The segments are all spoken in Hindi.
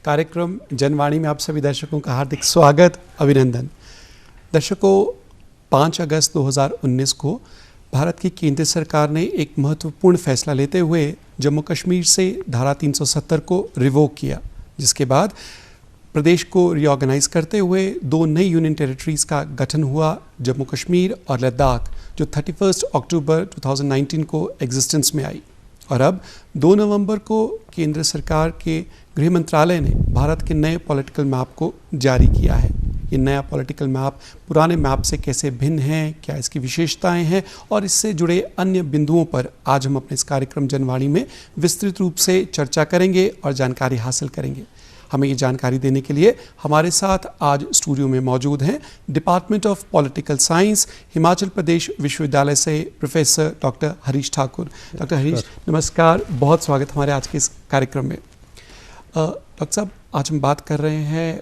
कार्यक्रम जनवाणी में आप सभी दर्शकों का हार्दिक स्वागत, अभिनंदन। दर्शकों, 5 अगस्त 2019 को भारत की केंद्र सरकार ने एक महत्वपूर्ण फैसला लेते हुए जम्मू कश्मीर से धारा 370 को रिवोक किया, जिसके बाद प्रदेश को रीऑर्गेनाइज करते हुए 2 नई यूनियन टेरिटरीज का गठन हुआ, जम्मू कश्मीर और लद्दाख, जो 31 अक्टूबर 2019 को एग्जिस्टेंस में आई। और अब 2 नवंबर को केंद्र सरकार के गृह मंत्रालय ने भारत के नए पॉलिटिकल मैप को जारी किया है। ये नया पॉलिटिकल मैप पुराने मैप से कैसे भिन्न है, क्या इसकी विशेषताएं हैं और इससे जुड़े अन्य बिंदुओं पर आज हम अपने इस कार्यक्रम जनवाणी में विस्तृत रूप से चर्चा करेंगे और जानकारी हासिल करेंगे। हमें ये जानकारी देने के लिए हमारे साथ आज स्टूडियो में मौजूद हैं department of political science, Himachal Pradesh विश्वविद्यालय से professor doctor Harish Thakur. Doctor Harish, नमस्कार, बहुत स्वागत हमारे आज के इस कार्यक्रम में। डॉक्टर साहब, आज हम बात कर रहे हैं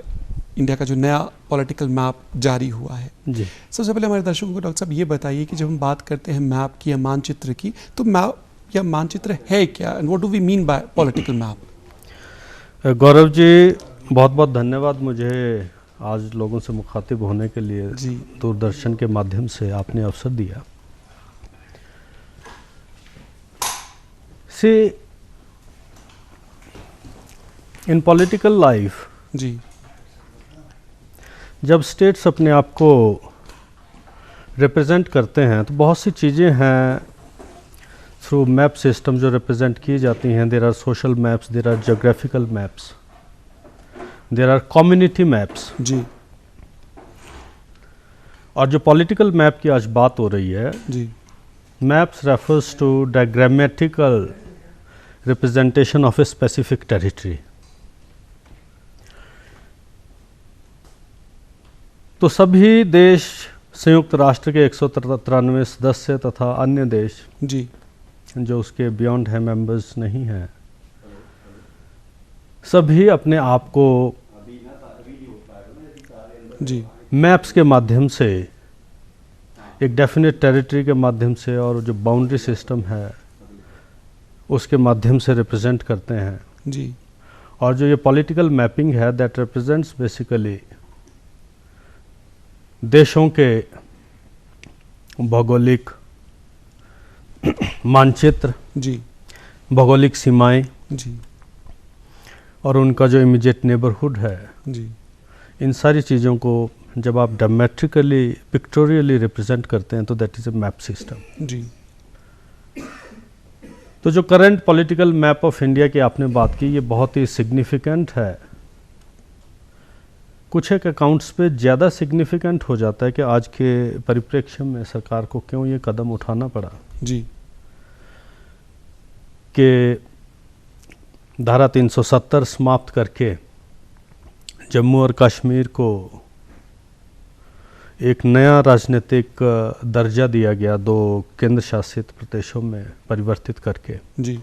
इंडिया का जो नया पॉलिटिकल मैप जारी हुआ है जी। सबसे पहले हमारे दर्शकों को डॉक्टर साहब ये बताइए कि जब हम बात करते हैं मैप की या मानचित्र की, तो मैप या मानचित्र है क्या, and what do we mean by political map? Gaurav ji, बहुत बहुत धन्यवाद मुझे आज लोगों से मुखातिब होने के लिए जी। दूरदर्शन के माध्यम से आपने अवसर दिया। सी इन पॉलिटिकल लाइफ जी, जब स्टेट्स अपने आप को रिप्रेजेंट करते हैं तो बहुत सी चीज़ें हैं थ्रू मैप सिस्टम जो रिप्रेजेंट की जाती हैं। There are social maps, there are geographical maps, there are community maps जी, और जो पॉलिटिकल मैप की आज बात हो रही है, जी, maps refers to diagrammatical representation of a specific territory. तो सभी देश, संयुक्त राष्ट्र के 193 सदस्य तथा अन्य देश जी, जो उसके बियॉन्ड है, मेंबर्स नहीं हैं, सभी अपने आप को जी, मैप्स के माध्यम से, एक डेफिनेट टेरिटरी के माध्यम से और जो बाउंड्री सिस्टम है उसके माध्यम से रिप्रेजेंट करते हैं। जी, और जो ये पॉलिटिकल मैपिंग है, दैट रिप्रेजेंट्स बेसिकली देशों के भौगोलिक मानचित्र, जी, भौगोलिक भौगोलिक सीमाएं जी, और उनका जो इमीडिएट नेबरहुड है, जी, इन सारी चीज़ों को जब आप डायमेट्रिकली पिक्टोरियली रिप्रेजेंट करते हैं तो that is a map system. जी, तो जो current political map of India की आपने बात की, ये बहुत ही सिग्निफिकेंट है। कुछ एक अकाउंट्स पे ज़्यादा सिग्निफिकेंट हो जाता है कि आज के परिप्रेक्ष्य में सरकार को क्यों ये कदम उठाना पड़ा जी, कि धारा 370 समाप्त करके जम्मू और कश्मीर को एक नया राजनीतिक दर्जा दिया गया, 2 केंद्र शासित प्रदेशों में परिवर्तित करके। जी,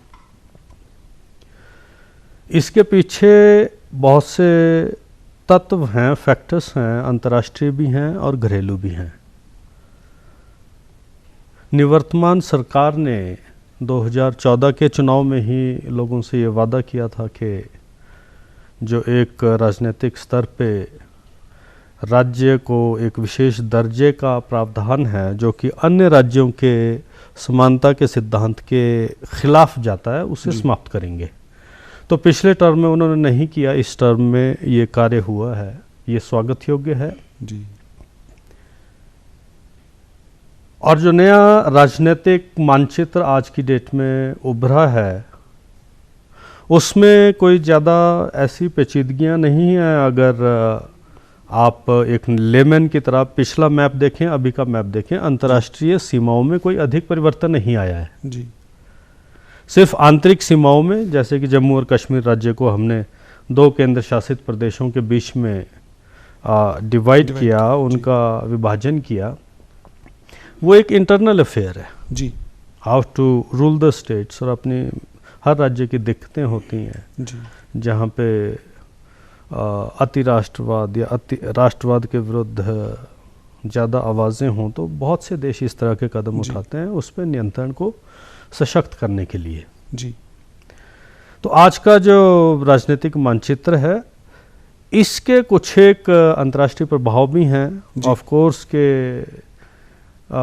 इसके पीछे बहुत से तत्व हैं, फैक्टर्स हैं, अंतर्राष्ट्रीय भी हैं और घरेलू भी हैं। निवर्तमान सरकार ने 2014 के चुनाव में ही लोगों से ये वादा किया था कि जो एक राजनीतिक स्तर पे राज्य को एक विशेष दर्जे का प्रावधान है, जो कि अन्य राज्यों के समानता के सिद्धांत के खिलाफ जाता है, उसे समाप्त करेंगे। तो पिछले टर्म में उन्होंने नहीं किया, इस टर्म में ये कार्य हुआ है, ये स्वागत योग्य है। जी, और जो नया राजनीतिक मानचित्र आज की डेट में उभरा है, उसमें कोई ज़्यादा ऐसी पेचीदगियां नहीं हैं। अगर आप एक लेमैन की तरह पिछला मैप देखें, अभी का मैप देखें, अंतर्राष्ट्रीय सीमाओं में कोई अधिक परिवर्तन नहीं आया है। जी, सिर्फ आंतरिक सीमाओं में, जैसे कि जम्मू और कश्मीर राज्य को हमने 2 केंद्र शासित प्रदेशों के बीच में डिवाइड किया, उनका विभाजन किया, वो एक इंटरनल अफेयर है। जी, how to rule the states, और अपनी हर राज्य की दिक्कतें होती हैं। जी, जहाँ पे अति राष्ट्रवाद या अति राष्ट्रवाद के विरुद्ध ज़्यादा आवाज़ें हों, तो बहुत से देश इस तरह के कदम उठाते हैं उस पर नियंत्रण को सशक्त करने के लिए। जी, तो आज का जो राजनीतिक मानचित्र है, इसके कुछ एक अंतर्राष्ट्रीय प्रभाव भी हैं। ऑफ कोर्स के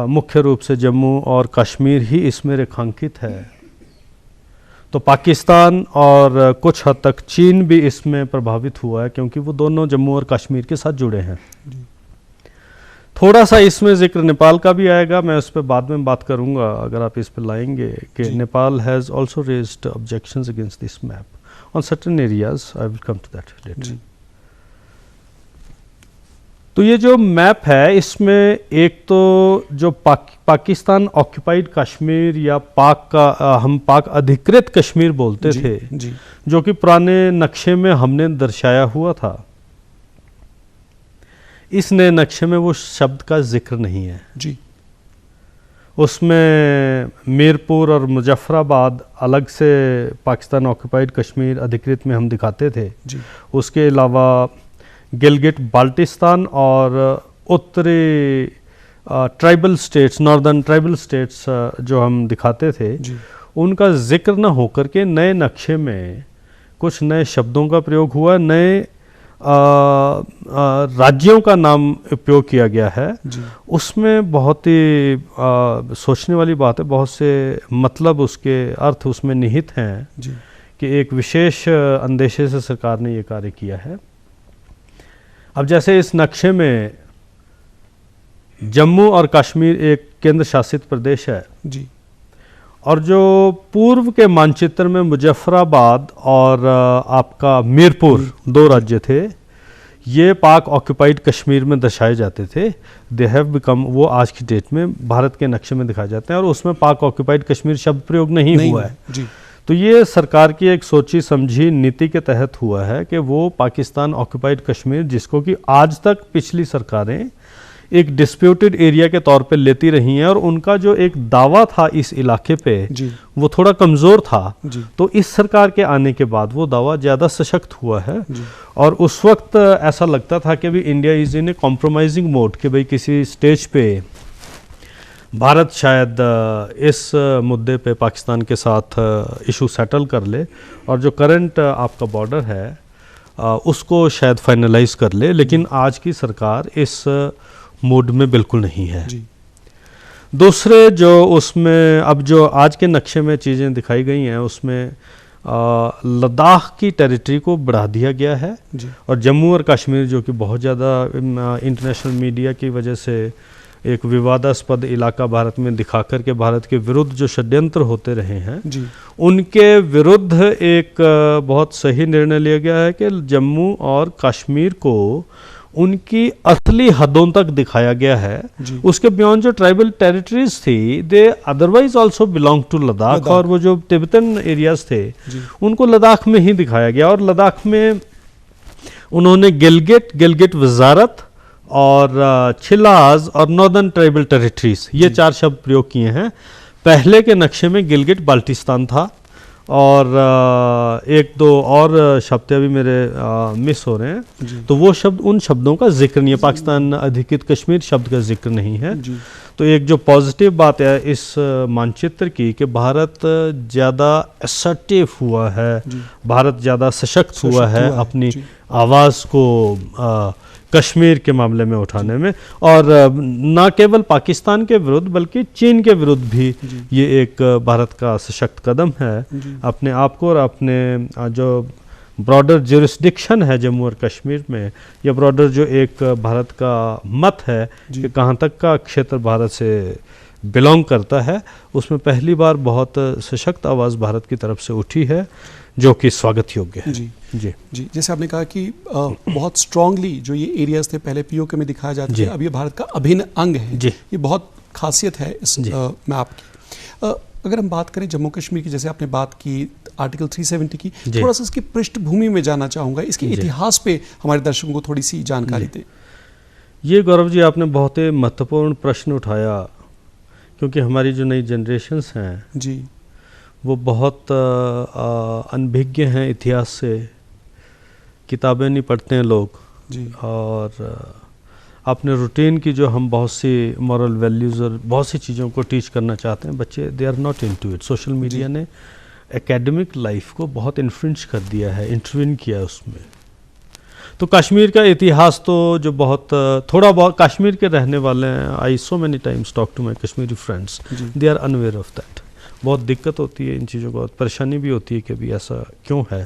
मुख्य रूप से जम्मू और कश्मीर ही इसमें रेखांकित है, तो पाकिस्तान और कुछ हद तक चीन भी इसमें प्रभावित हुआ है, क्योंकि वो दोनों जम्मू और कश्मीर के साथ जुड़े हैं। थोड़ा सा इसमें जिक्र नेपाल का भी आएगा, मैं उस पर बाद में बात करूंगा अगर आप इस पर लाएंगे कि Nepal has also raised objections against this map on certain areas. I will come to that letter. तो ये जो मैप है, इसमें एक तो जो पाकिस्तान ऑक्यूपाइड कश्मीर या पाक का हम पाक अधिकृत कश्मीर बोलते थे, जो कि पुराने नक्शे में हमने दर्शाया हुआ था, इस नए नक्शे में वो शब्द का जिक्र नहीं है जी। उसमें मीरपुर और मुजफ्फराबाद अलग से पाकिस्तान ऑक्यूपाइड कश्मीर अधिकृत में हम दिखाते थे जी। उसके अलावा गिलगिट बाल्टिस्तान और उत्तरी tribal states, northern tribal states जो हम दिखाते थे, उनका जिक्र न होकर के नए नक्शे में कुछ नए शब्दों का प्रयोग हुआ, नए राज्यों का नाम उपयोग किया गया है। उसमें बहुत ही सोचने वाली बात है, बहुत से मतलब उसके अर्थ उसमें निहित हैं कि एक विशेष अंदेशे से सरकार ने ये कार्य किया है। अब जैसे इस नक्शे में जम्मू और कश्मीर एक केंद्र शासित प्रदेश है जी, और जो पूर्व के मानचित्र में मुजफ्फराबाद और आपका मीरपुर दो राज्य थे, ये पाक ऑक्यूपाइड कश्मीर में दर्शाए जाते थे। दे हैव बिकम, वो आज की डेट में भारत के नक्शे में दिखाए जाते हैं, और उसमें पाक ऑक्यूपाइड कश्मीर शब्द प्रयोग नहीं हुआ है जी। तो ये सरकार की एक सोची समझी नीति के तहत हुआ है कि वो पाकिस्तान ऑक्यूपाइड कश्मीर, जिसको कि आज तक पिछली सरकारें एक डिस्प्यूटेड एरिया के तौर पे लेती रही हैं, और उनका जो एक दावा था इस इलाके पे वो थोड़ा कमज़ोर था, तो इस सरकार के आने के बाद वो दावा ज़्यादा सशक्त हुआ है। और उस वक्त ऐसा लगता था कि भी India is in A compromising mode, कि भाई किसी स्टेज पे भारत शायद इस मुद्दे पे पाकिस्तान के साथ इशू सेटल कर ले, और जो करंट आपका बॉर्डर है उसको शायद फाइनलाइज कर ले। लेकिन आज की सरकार इस मूड में बिल्कुल नहीं है जी। दूसरे जो उसमें अब जो आज के नक्शे में चीज़ें दिखाई गई हैं, उसमें लद्दाख की टेरिटरी को बढ़ा दिया गया है जी। और जम्मू और कश्मीर, जो कि बहुत ज़्यादा इंटरनेशनल मीडिया की वजह से एक विवादास्पद इलाका भारत में दिखा करके भारत के विरुद्ध जो षड्यंत्र होते रहे हैं जी, उनके विरुद्ध एक बहुत सही निर्णय लिया गया है कि जम्मू और कश्मीर को उनकी असली हदों तक दिखाया गया है। उसके बियॉन्ड जो ट्राइबल टेरिटरीज थी, they otherwise also belong to Ladakh, और वो जो तिब्बतन एरियाज थे उनको लद्दाख में ही दिखाया गया। और लद्दाख में उन्होंने गिलगिट वजारत और छिलाज और नॉर्दर्न ट्राइबल टेरिटरीज, ये चार शब्द प्रयोग किए हैं। पहले के नक्शे में गिलगिट बाल्टिस्तान था, और एक दो और शब्द अभी मेरे मिस हो रहे हैं, तो वो शब्द, उन शब्दों का जिक्र नहीं है, पाकिस्तान अधिकृत कश्मीर शब्द का जिक्र नहीं है। तो एक जो पॉजिटिव बात है इस मानचित्र की, कि भारत ज़्यादा असर्टिव हुआ है, भारत ज़्यादा सशक्त हुआ है अपनी आवाज़ को कश्मीर के मामले में उठाने में, और न केवल पाकिस्तान के विरुद्ध बल्कि चीन के विरुद्ध भी ये एक भारत का सशक्त कदम है अपने आप को, और अपने जो ब्रॉडर ज्यूरिस्डिक्शन है जम्मू और कश्मीर में, या ब्रॉडर जो एक भारत का मत है कि कहाँ तक का क्षेत्र भारत से बिलोंग करता है, उसमें पहली बार बहुत सशक्त आवाज़ भारत की तरफ से उठी है, जो कि स्वागत योग्य है। जी, जैसे आपने कहा कि बहुत स्ट्रांगली जो ये एरियाज थे पहले पीओके में दिखाया जाता है, अब ये भारत का अभिन्न अंग है जी। ये बहुत खासियत है इस मैप की। अगर हम बात करें जम्मू कश्मीर की, जैसे आपने बात की आर्टिकल 370 की, थोड़ा सा इसकी पृष्ठभूमि में जाना चाहूँगा, इसके इतिहास पे हमारे दर्शकों को थोड़ी सी जानकारी दें। ये गौरव जी, आपने बहुत ही महत्वपूर्ण प्रश्न उठाया, क्योंकि हमारी जो नई जनरेशन्स हैं जी, वो बहुत अनभिज्ञ हैं इतिहास से, किताबें नहीं पढ़ते हैं लोग जी, और अपने रूटीन की जो हम बहुत सी मॉरल वैल्यूज़ और बहुत सी चीज़ों को टीच करना चाहते हैं, बच्चे they are not into it. Social media ने एकेडमिक लाइफ को बहुत इन्फ्लुएंस कर दिया है, इंटरवीन किया है उसमें। तो कश्मीर का इतिहास तो जो बहुत थोड़ा बहुत कश्मीर के रहने वाले हैं, I so many times talk to my Kashmiri friends, they are unaware of that. बहुत दिक्कत होती है इन चीज़ों को, परेशानी भी होती है कि भी ऐसा क्यों है,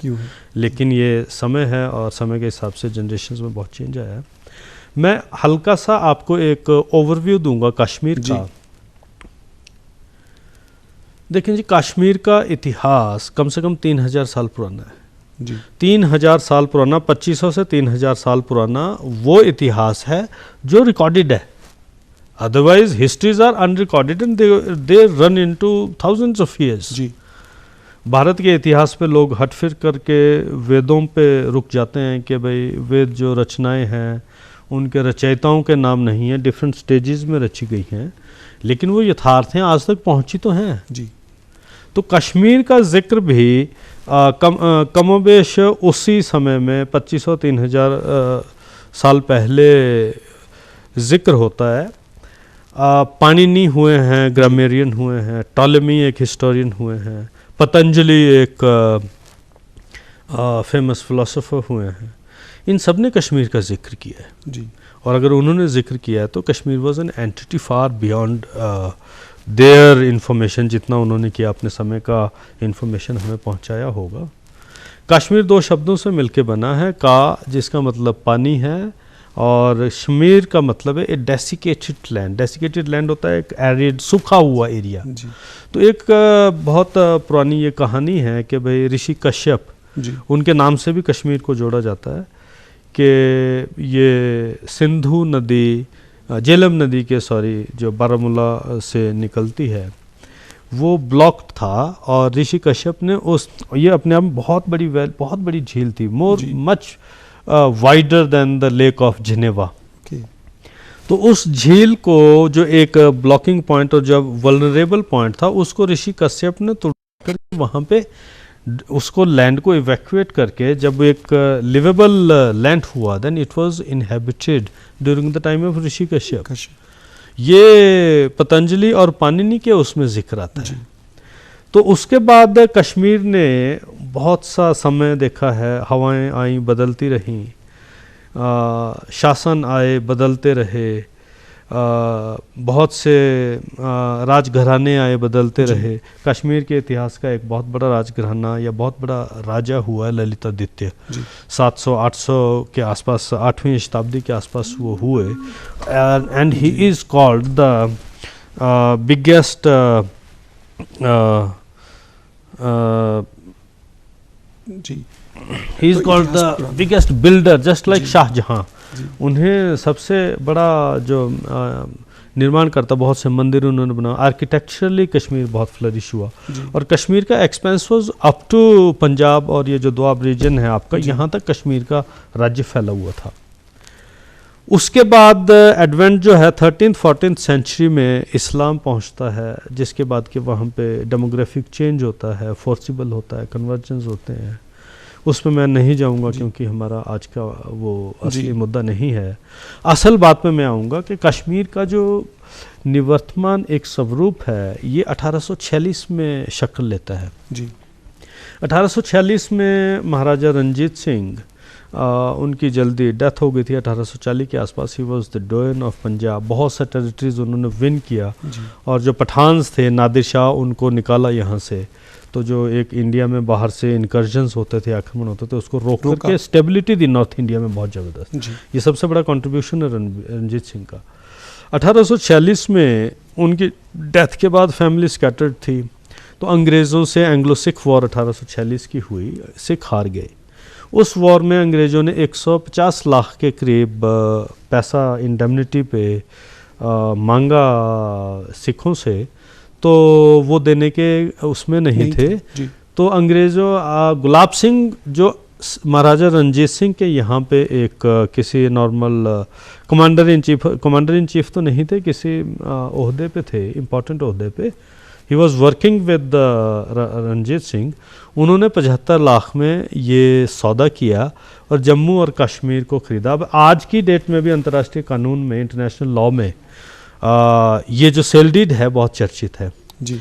लेकिन ये समय है और समय के हिसाब से जनरेशन में बहुत चेंज आया है। मैं हल्का सा आपको एक ओवरव्यू दूंगा कश्मीर का। देखें जी, कश्मीर का इतिहास कम से कम 3000 साल पुराना है जी। 3000 साल पुराना, 2500 से 3000 साल पुराना वो इतिहास है जो रिकॉर्डेड है। Otherwise histories are unrecorded and they run into thousands of years जी। भारत के इतिहास पे लोग हट फिर करके वेदों पे रुक जाते हैं कि भाई वेद जो रचनाएं हैं उनके रचयिताओं के नाम नहीं है, डिफरेंट स्टेजेस में रची गई हैं, लेकिन वो यथार्थ हैं, आज तक पहुंची तो हैं जी। तो कश्मीर का जिक्र भी कमोबेश उसी समय में 2500-3000 साल पहले जिक्र होता है। पाणिनि हुए हैं, ग्रामेरियन हुए हैं, टॉलेमी एक हिस्टोरियन हुए हैं, पतंजलि एक फेमस फिलोसोफर हुए हैं, इन सब ने कश्मीर का जिक्र किया है जी। और अगर उन्होंने जिक्र किया है तो Kashmir was an entity far beyond their information, जितना उन्होंने किया अपने समय का इंफॉर्मेशन हमें पहुंचाया होगा। कश्मीर दो शब्दों से मिलके बना है, का जिसका मतलब पानी है और शमीर का मतलब है ए डेसिकेटेड लैंड। डेसिकेटेड लैंड होता है एक एरिड सूखा हुआ एरिया जी। तो एक बहुत पुरानी ये कहानी है कि भाई ऋषि कश्यप जी, उनके नाम से भी कश्मीर को जोड़ा जाता है कि ये सिंधु नदी, झेलम नदी के जो बारामूला से निकलती है वो ब्लॉक्ड था, और ऋषि कश्यप ने ये अपने आप में बहुत बड़ी झील थी, much wider than the lake of Geneva. तो उस झील को जो एक ब्लॉकिंग पॉइंट और जो वल्नरेबल पॉइंट था उसको ऋषि कश्यप ने तोड़कर वहाँ पे उसको लैंड को इवैक्यूएट करके जब एक लिवेबल लैंड हुआ, then it was inhabited during the time of Rishi Kashyap. ये पतंजलि और पाणिनि के उसमें जिक्र आता है। तो उसके बाद कश्मीर ने बहुत सा समय देखा है, हवाएं आई बदलती रहीं, शासन आए बदलते रहे, बहुत से राजघराने आए बदलते रहे। कश्मीर के इतिहास का एक बहुत बड़ा राजघराना या बहुत बड़ा राजा हुआ है ललितादित्य, 700-800 के आसपास, 8वीं शताब्दी के आसपास वो हुए। And he is called the biggest he is called the biggest builder, just like Shahjahan. उन्हें सबसे बड़ा जो निर्माण करता, बहुत से मंदिर उन्होंने बनाया। आर्किटेक्चरली कश्मीर बहुत फ्लरिश हुआ और कश्मीर का expense was up to Punjab और ये जो दोआब रीजन है आपका, यहाँ तक कश्मीर का राज्य फैला हुआ था। उसके बाद एडवेंट जो है 13th-14th सेंचुरी में इस्लाम पहुँचता है, जिसके बाद के वहाँ पे डेमोग्राफिक चेंज होता है, फोर्सिबल होता है, कन्वर्जेंस होते हैं। उसमें मैं नहीं जाऊंगा क्योंकि हमारा आज का वो असली मुद्दा नहीं है। असल बात में मैं आऊँगा कि कश्मीर का जो निवर्तमान एक स्वरूप है ये 1846 में शक्ल लेता है जी। 1846 में महाराजा रंजीत सिंह, उनकी जल्दी डेथ हो गई थी 1840 के आसपास। He was the doyen of Punjab. बहुत सा टेरिटरीज उन्होंने विन किया और जो पठान्स थे, नादिर शाह उनको निकाला यहाँ से। तो जो एक इंडिया में बाहर से इनकर्जन्स होते थे, आक्रमण होते थे, उसको रोक करके स्टेबिलिटी दी नॉर्थ इंडिया में बहुत ज़बरदस्त। ये सबसे बड़ा कंट्रीब्यूशन है रंजीत सिंह का। 1846 में उनकी डेथ के बाद फैमिली स्कैटर्ड थी, तो अंग्रेज़ों से एंग्लो सिख वॉर 1846 की हुई, सिख हार गए। उस वॉर में अंग्रेज़ों ने 150 लाख के करीब पैसा इंडेमनिटी पे मांगा सिखों से, तो वो देने के उसमें नहीं थे। तो अंग्रेज़ों गुलाब सिंह जो महाराजा रंजीत सिंह के यहाँ पे एक किसी नॉर्मल कमांडर इन चीफ तो नहीं थे, किसी ओहदे पे थे, इम्पोर्टेंट ओहदे पे। He was working with Ranjit Singh. उन्होंने 75 लाख में ये सौदा किया और जम्मू और कश्मीर को ख़रीदा। अब आज की डेट में भी अंतर्राष्ट्रीय कानून में, इंटरनेशनल लॉ में ये जो सेल डीड है बहुत चर्चित है जी,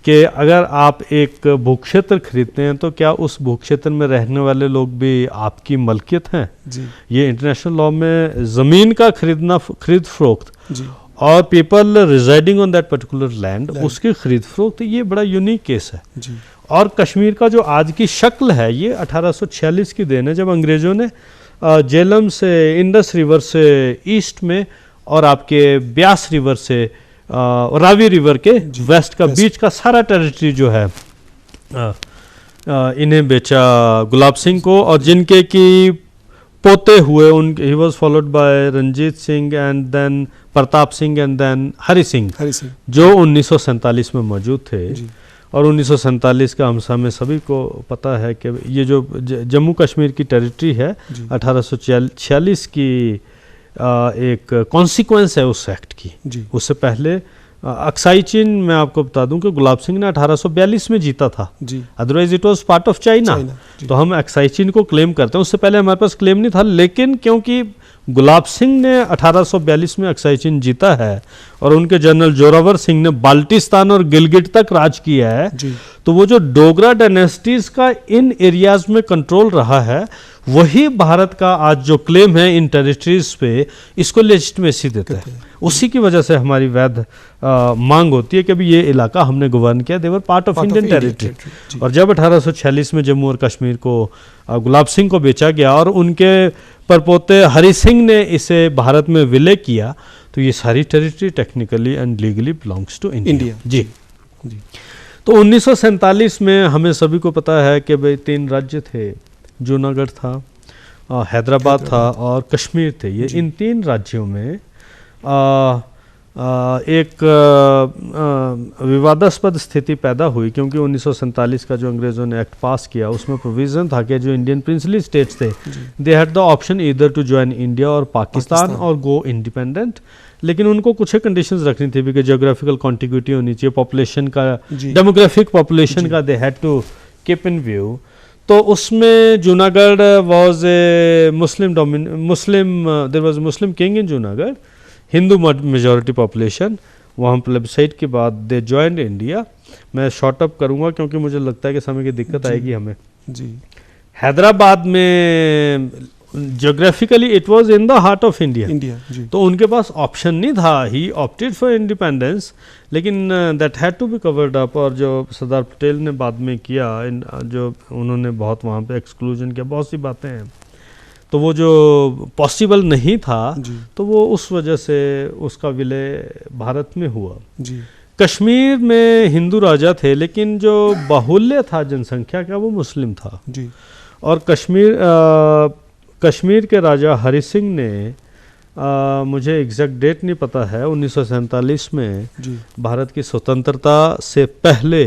कि अगर आप एक भूक्षेत्र खरीदते हैं तो क्या उस भूक्षेत्र में रहने वाले लोग भी आपकी मलकियत हैं। जी ये इंटरनेशनल लॉ में ज़मीन का खरीद फरोख्त जी और people residing on that particular land उसकी खरीद फरोख्त, ये बड़ा यूनिक केस है। जी और कश्मीर का जो आज की शक्ल है ये 1846 की देन है, जब अंग्रेज़ों ने जेलम से इंडस रिवर से ईस्ट में और आपके ब्यास रिवर से रावी रिवर के वेस्ट का बीच का सारा टेरिटरी जो है इन्हें बेचा गुलाब सिंह को, और जिनके की पोते हुए उनके he was followed by Ranjit Singh and then Pratap Singh and then Hari Singh जो 1947 में मौजूद थे। और 1947 का हमें सभी को पता है कि ये जो जम्मू कश्मीर की टेरिटरी है 1846 की एक कॉन्सिक्वेंस है उस एक्ट की। उससे पहले अक्साई चीन, मैं आपको बता दूं कि गुलाब सिंह ने 1842 में जीता था, otherwise it was part of China. तो हम अक्साई चीन को क्लेम करते हैं, उससे पहले हमारे पास क्लेम नहीं था, लेकिन क्योंकि गुलाब सिंह ने 1842 में अक्साई चीन जीता है और उनके जनरल जोरावर सिंह ने बाल्टिस्तान और गिलगिट तक राज किया है, तो वो जो डोगरा डायनेस्टीज का इन एरियाज में कंट्रोल रहा है वही भारत का आज जो क्लेम है इन टेरिटरीज पे, इसको लेजिटिमेसी देता है। उसी की वजह से हमारी वैध मांग होती है कि अभी ये इलाका हमने गवर्न किया, देवर पार्ट ऑफ इंडियन टेरिटरी। और जब 1846 में जम्मू और कश्मीर को गुलाब सिंह को बेचा गया और उनके परपोते हरि सिंह ने इसे भारत में विलय किया, तो ये सारी territory technically and legally belongs to India. जी तो 1947 में हमें सभी को पता है कि भाई 3 राज्य थे, जूनागढ़ था, हैदराबाद था और कश्मीर थे। ये इन 3 राज्यों में एक विवादास्पद स्थिति पैदा हुई, क्योंकि 1947 का जो अंग्रेज़ों ने एक्ट पास किया उसमें प्रोविज़न था कि जो इंडियन प्रिंसली स्टेट्स थे they had the option either to join India और पाकिस्तान और गो इंडिपेंडेंट, लेकिन उनको कुछ कंडीशंस रखनी थी कि ज्योग्राफिकल कॉन्टिग्यूटी होनी चाहिए, पॉपुलेशन का, डेमोग्राफिक पॉपुलेशन का they had to keep in view. तो उसमें Junagadh was a Muslim there was Muslim king in Junagadh, Hindu majority population, वहाँ प्लेबसाइट के बाद दे ज्वाइंड इंडिया। मैं शॉर्ट अप करूँगा क्योंकि मुझे लगता है कि समय की दिक्कत आएगी हमें। हैदराबाद में geographically it was in the heart of India, तो उनके पास ऑप्शन नहीं था, ही ऑप्टेड फॉर इंडिपेंडेंस, लेकिन that had to be covered up. और जो सरदार पटेल ने बाद में किया, जो उन्होंने बहुत वहाँ पे एक्सक्लूजन किया, बहुत सी बातें हैं, तो वो जो पॉसिबल नहीं था तो वो उस वजह से उसका विलय भारत में हुआ। कश्मीर में हिंदू राजा थे, लेकिन जो बाहुल्य था जनसंख्या का वो मुस्लिम था। और कश्मीर के राजा हरि सिंह ने मुझे एग्जैक्ट डेट नहीं पता है, 1947 में भारत की स्वतंत्रता से पहले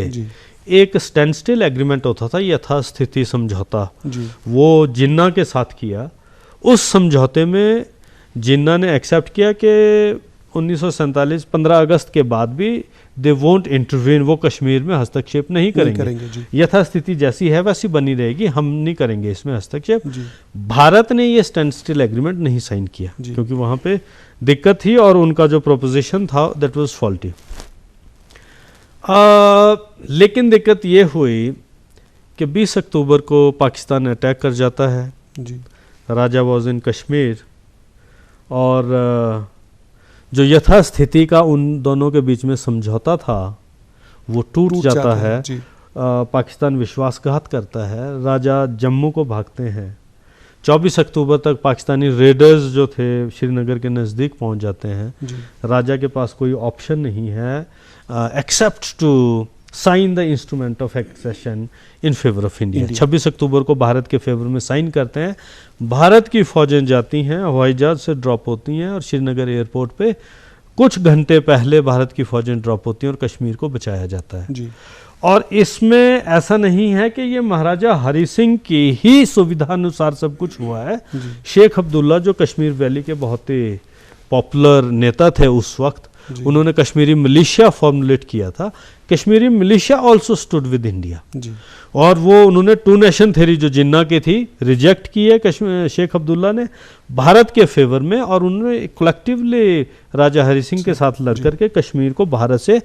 एक स्टैंड स्टिल एग्रीमेंट होता था, यथास्थिति समझौता, वो जिन्ना के साथ किया। उस समझौते में जिन्ना ने एक्सेप्ट किया कि 1947 15 अगस्त के बाद भी दे वोंट इंटरवीन, वो कश्मीर में हस्तक्षेप नहीं करेंगे, यथास्थिति जैसी है वैसी बनी रहेगी, हम नहीं करेंगे इसमें हस्तक्षेप। भारत ने ये स्टैंड स्टिल एग्रीमेंट नहीं साइन किया क्योंकि वहाँ पे दिक्कत थी और उनका जो प्रोपोजिशन था दैट वाज फॉल्टी। लेकिन दिक्कत ये हुई कि 20 अक्टूबर को पाकिस्तान अटैक कर जाता है, राजा वॉज इन कश्मीर, और जो यथास्थिति का उन दोनों के बीच में समझौता था वो टूट जाता है। पाकिस्तान विश्वासघात करता है, राजा जम्मू को भागते हैं। 24 अक्टूबर तक पाकिस्तानी रेडर्स जो थे श्रीनगर के नज़दीक पहुंच जाते हैं। राजा के पास कोई ऑप्शन नहीं है except to sign the instrument of accession in favour of India. 26 अक्टूबर को भारत के फेवर में साइन करते हैं। भारत की फौजें जाती हैं, हवाई जहाज से ड्रॉप होती हैं और श्रीनगर एयरपोर्ट पे कुछ घंटे पहले भारत की फौजें ड्रॉप होती हैं और कश्मीर को बचाया जाता है। और इसमें ऐसा नहीं है कि ये महाराजा हरि सिंह की ही सुविधा अनुसार सब कुछ हुआ है। शेख अब्दुल्ला जो कश्मीर वैली के बहुत ही पॉपुलर नेता थे उस वक्त, उन्होंने कश्मीरी मिलिशिया फॉर्मुलेट किया था। Kashmiri militia also stood with India, और वो उन्होंने 2 नेशन थ्योरी जो जिन्ना की थी रिजेक्ट की है शेख अब्दुल्ला ने भारत के फेवर में, और उन्होंने कलेक्टिवली राजा हरि सिंह के साथ लड़ करके कश्मीर को भारत से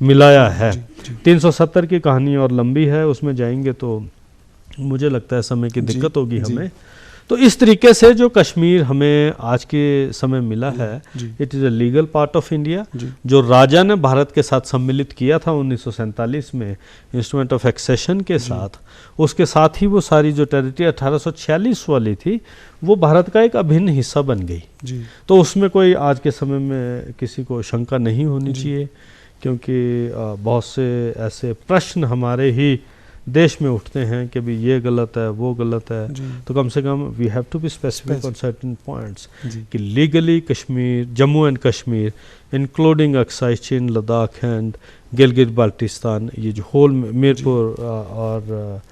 मिलाया है। जी, जी। 370 की कहानी और लंबी है, उसमें जाएंगे तो मुझे लगता है समय की जी, दिक्कत होगी जी। हमें। तो इस तरीके से जो कश्मीर हमें आज के समय मिला है, जी। It is a legal part of India, जी। जो राजा ने भारत के साथ सम्मिलित किया था 1947 में इंस्ट्रूमेंट ऑफ एक्सेशन के साथ। उसके साथ ही वो सारी जो टेरिटरी 1846 वाली थी वो भारत का एक अभिन्न हिस्सा बन गई। जी। तो उसमें कोई आज के समय में किसी को शंका नहीं होनी जी। चाहिए, क्योंकि बहुत से ऐसे प्रश्न हमारे ही देश में उठते हैं कि भी ये गलत है, वो गलत है। जी। तो कम से कम we have to be specific on certain points जी। कि legally Kashmir, Jammu and Kashmir including Aksai Chin, Ladakh and Gilgit Baltistan, ये जो होल मीरपुर और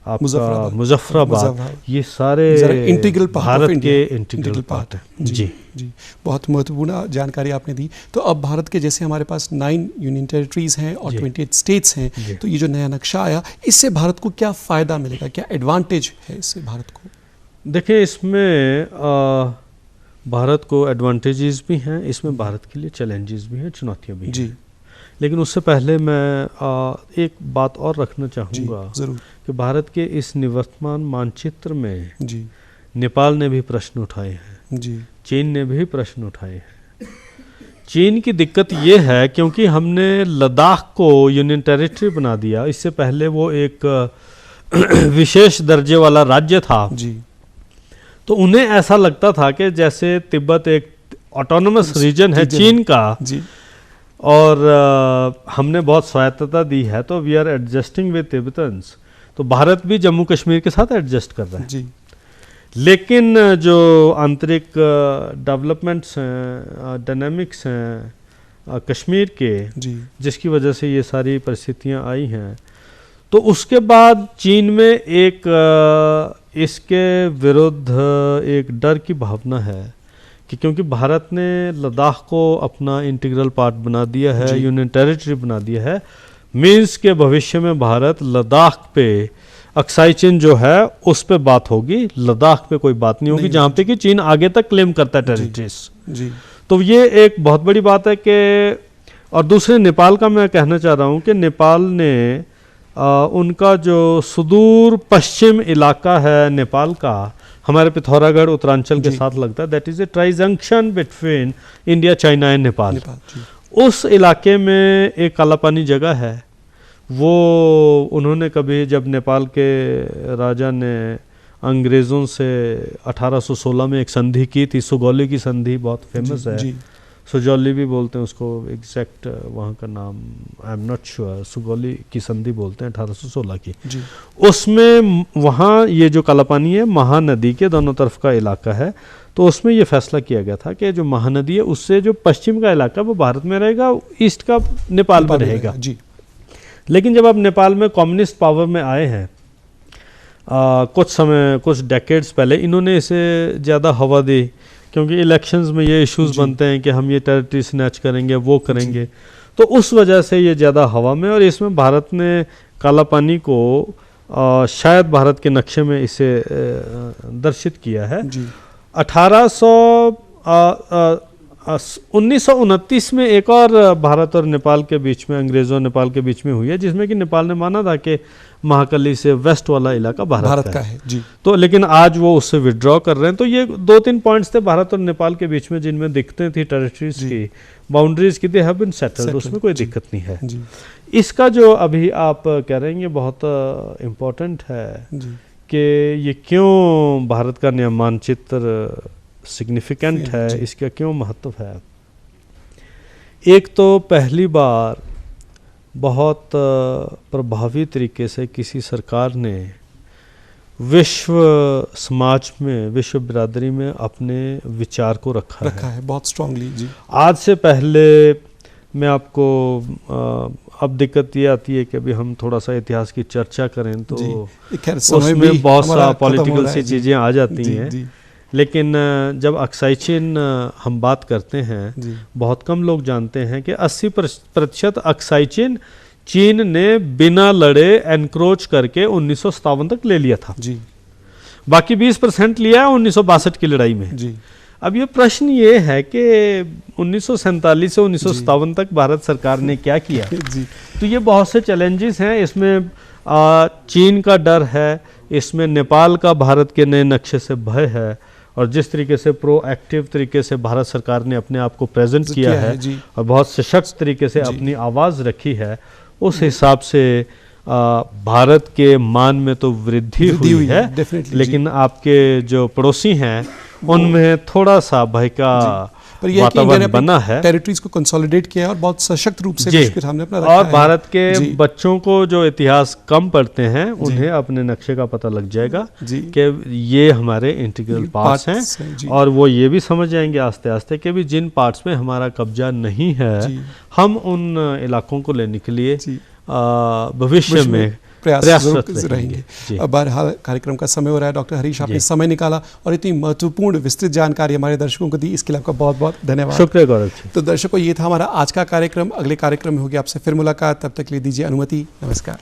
आपका मुजफ्फराबाद, ये सारे इंटीग्रल पार्ट भारत ऑफ के इंडिया, इंटीग्रल पार्ट है। जी जी, बहुत महत्वपूर्ण जानकारी आपने दी। तो अब भारत के जैसे हमारे पास 9 यूनियन टेरिटरीज हैं और जी। 28 स्टेट्स हैं, जी। तो ये जो नया नक्शा आया, इससे भारत को क्या फ़ायदा मिलेगा, क्या एडवांटेज है इससे भारत को? देखिए, इसमें भारत को एडवांटेजेस भी हैं, इसमें भारत के लिए चैलेंजेस भी हैं, चुनौतियां भी हैं। जी। लेकिन उससे पहले मैं एक बात और रखना चाहूँगा ज़रूर। कि भारत के इस निवर्तमान मानचित्र में जी। नेपाल ने भी प्रश्न उठाए हैं, जी। चीन ने भी प्रश्न उठाए हैं। चीन की दिक्कत ये है क्योंकि हमने लद्दाख को यूनियन टेरिटरी बना दिया, इससे पहले वो एक विशेष दर्जे वाला राज्य था। जी। तो उन्हें ऐसा लगता था कि जैसे तिब्बत एक ऑटोनमस रीजन है चीन का, जी। और हमने बहुत स्वायत्तता दी है, तो we are adjusting with Tibetans. तो भारत भी जम्मू कश्मीर के साथ एडजस्ट कर रहा है। जी। लेकिन जो आंतरिक डेवलपमेंट्स हैं, डायनामिक्स हैं कश्मीर के, जी। जिसकी वजह से ये सारी परिस्थितियां आई हैं, तो उसके बाद चीन में एक इसके विरुद्ध एक डर की भावना है कि क्योंकि भारत ने लद्दाख को अपना इंटीग्रल पार्ट बना दिया है, यूनियन टेरिटरी बना दिया है, मीन्स के भविष्य में भारत लद्दाख पे अक्साई चिन जो है उस पे बात होगी, लद्दाख पे कोई बात नहीं होगी, जहाँ पे कि चीन आगे तक क्लेम करता है टेरिटरीज। जी। तो ये एक बहुत बड़ी बात है कि, और दूसरे नेपाल का मैं कहना चाह रहा हूँ कि नेपाल ने उनका जो सुदूर पश्चिम इलाका है नेपाल का, हमारे पिथौरागढ़ उत्तरांचल के साथ लगता है, that is a tri junction between India, China and Nepal. उस इलाके में एक काला पानी जगह है, वो उन्होंने कभी जब नेपाल के राजा ने अंग्रेज़ों से 1816 में एक संधि की थी, सुगौली की संधि बहुत फेमस है, सुजौली भी बोलते हैं उसको, एग्जैक्ट वहाँ का नाम I am not sure, Sugauli की संधि बोलते हैं 1816 की। उसमें वहाँ ये जो काला पानी है, महानदी के दोनों तरफ का इलाका है, तो उसमें ये फैसला किया गया था कि जो महानदी है उससे जो पश्चिम का इलाका वो भारत में रहेगा, ईस्ट का नेपाल में रहेगा। जी। लेकिन जब आप नेपाल में कम्युनिस्ट पावर में आए हैं कुछ डेकेड्स पहले, इन्होंने इसे ज़्यादा हवा दी, क्योंकि इलेक्शंस में ये इश्यूज बनते हैं कि हम ये टेरिटरी स्नैच करेंगे, वो करेंगे, तो उस वजह से ये ज़्यादा हवा में, और इसमें भारत ने काला पानी को शायद भारत के नक्शे में इसे दर्शित किया है। 1929 में एक और भारत और नेपाल के बीच में, अंग्रेज़ों और नेपाल के बीच में हुई है, जिसमें कि नेपाल ने माना था कि महाकाली से वेस्ट वाला इलाका भारत का है। जी। तो लेकिन आज वो उससे विड्रॉ कर रहे हैं। तो ये 2-3 पॉइंट्स थे भारत और नेपाल के बीच में जिनमें दिक्कतें थी, टेरिटरीज की बाउंड्रीज की, दे हैव बीन सेटल्ड, उसमें कोई दिक्कत नहीं है। जी। इसका जो अभी आप कह रहे हैं ये बहुत इम्पोर्टेंट है कि ये क्यों भारत का नया मानचित्र सिग्निफिकेंट है, इसका क्यों महत्व है। एक तो पहली बार बहुत प्रभावी तरीके से किसी सरकार ने विश्व समाज में, विश्व बिरादरी में अपने विचार को रखा है बहुत स्ट्रांगली। जी। आज से पहले मैं आपको अब दिक्कत ये आती है कि अभी हम थोड़ा सा इतिहास की चर्चा करें तो उसमें बहुत सा पॉलिटिकल सी चीज़ें आ जाती हैं। लेकिन जब अक्साई चिन हम बात करते हैं, बहुत कम लोग जानते हैं कि 80% अक्साई चिन चीन ने बिना लड़े एनक्रोच करके 1957 तक ले लिया था। जी। बाकी 20% लिया है 1962 की लड़ाई में। जी। अब ये प्रश्न ये है कि 1947 से 1957 तक भारत सरकार ने क्या किया। जी तो ये बहुत से चैलेंजेस हैं, इसमें चीन का डर है, इसमें नेपाल का भारत के नए नक्शे से भय है, और जिस तरीके से प्रोएक्टिव तरीके से भारत सरकार ने अपने आप को प्रेजेंट किया है और बहुत सशक्त तरीके से अपनी आवाज़ रखी है, उस हिसाब से भारत के मान में तो वृद्धि हुई है, लेकिन आपके जो पड़ोसी हैं उनमें थोड़ा सा भय का वातावरण बना है। टेरिटरीज को कंसोलिडेट किया और बहुत सशक्त रूप से विश्व के सामने अपना रखा और भारत के बच्चों को जो इतिहास कम पढ़ते हैं उन्हें अपने नक्शे का पता लग जाएगा कि ये हमारे इंटीग्रल पार्ट्स हैं, और वो ये भी समझ जाएंगे आस्ते आस्ते कि भी जिन पार्ट्स में हमारा कब्जा नहीं है हम उन इलाकों को लेने के लिए भविष्य में प्रयासरत रहेंगे। अब बहरहाल कार्यक्रम का समय हो रहा है। डॉक्टर हरीश, आपने समय निकाला और इतनी महत्वपूर्ण विस्तृत जानकारी हमारे दर्शकों को दी, इसके लिए आपका बहुत बहुत धन्यवाद। शुक्रिया गौरव जी। तो दर्शकों, ये था हमारा आज का कार्यक्रम। अगले कार्यक्रम में होगी आपसे फिर मुलाकात, तब तक के लिए दीजिए अनुमति। नमस्कार।